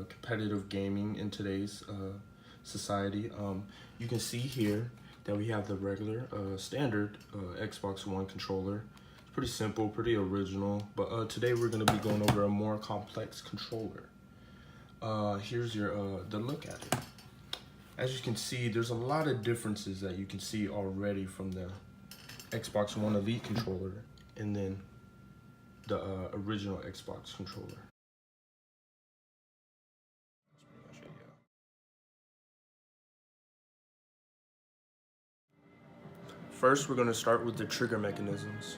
competitive gaming in today's society. You can see here that we have the regular standard Xbox One controller. It's pretty simple, pretty original, but today we're going to be going over a more complex controller. Here's the look at it. As you can see, there's a lot of differences that you can see already from the Xbox One Elite controller and then the original Xbox controller. First, we're going to start with the trigger mechanisms.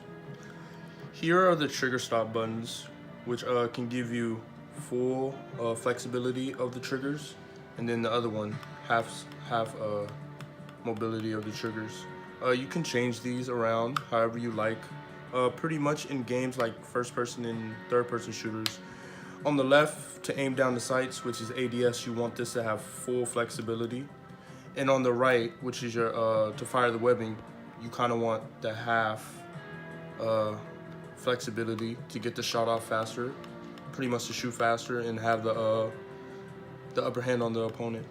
Here are the trigger stop buttons, which can give you full flexibility of the triggers, and then the other one, half mobility of the triggers. You can change these around however you like, pretty much in games like first-person and third-person shooters. On the left, to aim down the sights, which is ADS, you want this to have full flexibility. And on the right, which is your to fire the webbing, you kind of want the half flexibility to get the shot off faster, pretty much to shoot faster and have the upper hand on the opponent.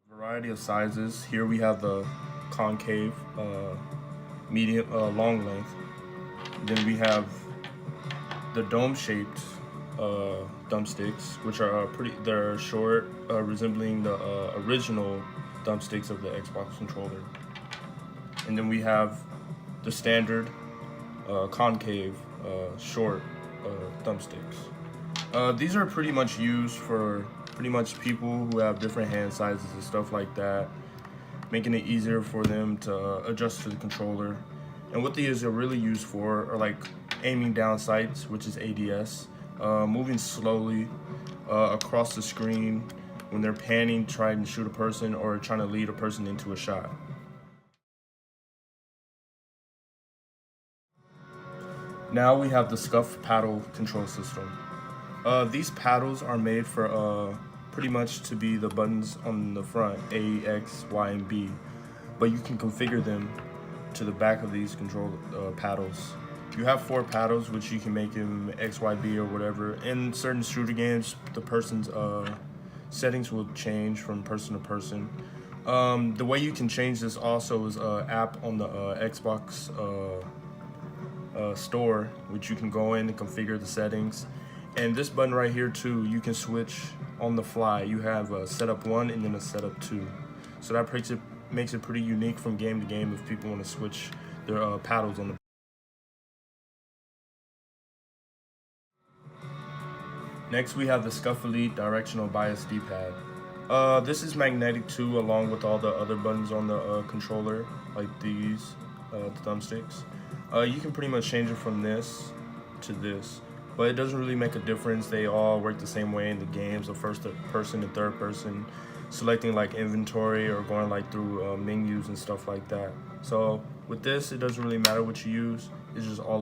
Variety of sizes. Here we have the concave, medium, long length. Then we have the dome-shaped thumbsticks, which are they're short, resembling the original thumbsticks of the Xbox controller. And then we have the standard concave, short thumbsticks. These are pretty much used for pretty much people who have different hand sizes and stuff like that, making it easier for them to adjust to the controller. And what these are really used for are like aiming down sights, which is ADS, moving slowly across the screen when they're panning, trying to shoot a person or trying to lead a person into a shot. Now we have the scuff paddle control system. These paddles are made for pretty much to be the buttons on the front, A, X, Y, and B, but you can configure them to the back of these control paddles. You have 4 paddles, which you can make them X, Y, B, or whatever. In certain shooter games, the person's settings will change from person to person. The way you can change this also is an app on the Xbox store, which you can go in and configure the settings. And this button right here too, you can switch on the fly. You have a setup 1 and then a setup 2. So that makes it pretty unique from game to game if people want to switch their paddles on the. Next we have the Scuff Elite directional bias D-pad. This is magnetic too, along with all the other buttons on the controller, like these, the thumbsticks. You can pretty much change it from this to this, but it doesn't really make a difference. They all work the same way in the games of first person and third person, selecting like inventory or going like through menus and stuff like that. So with this, it doesn't really matter what you use. It's just all.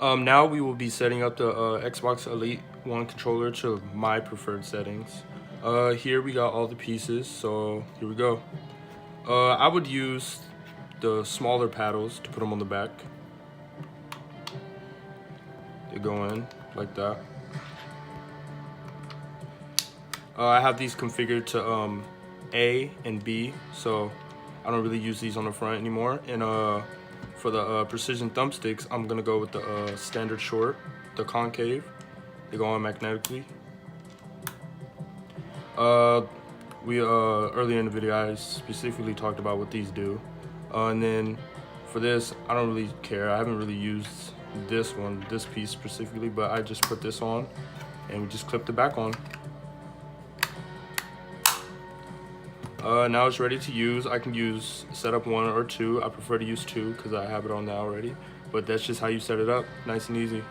Now we will be setting up the Xbox Elite One controller to my preferred settings. Here we got all the pieces, so here we go. I would use the smaller paddles to put them on the back. They go in like that. I have these configured to A and B, so I don't really use these on the front anymore. And for the precision thumbsticks, I'm gonna go with the standard short, the concave. They go on magnetically. We earlier in the video, I specifically talked about what these do. And then for this, I don't really care. I haven't really used this piece specifically, but I just put this on and we just clip the back on. Now it's ready to use. I can use setup 1 or 2. I prefer to use 2 because I have it on now already, but that's just how you set it up, nice and easy.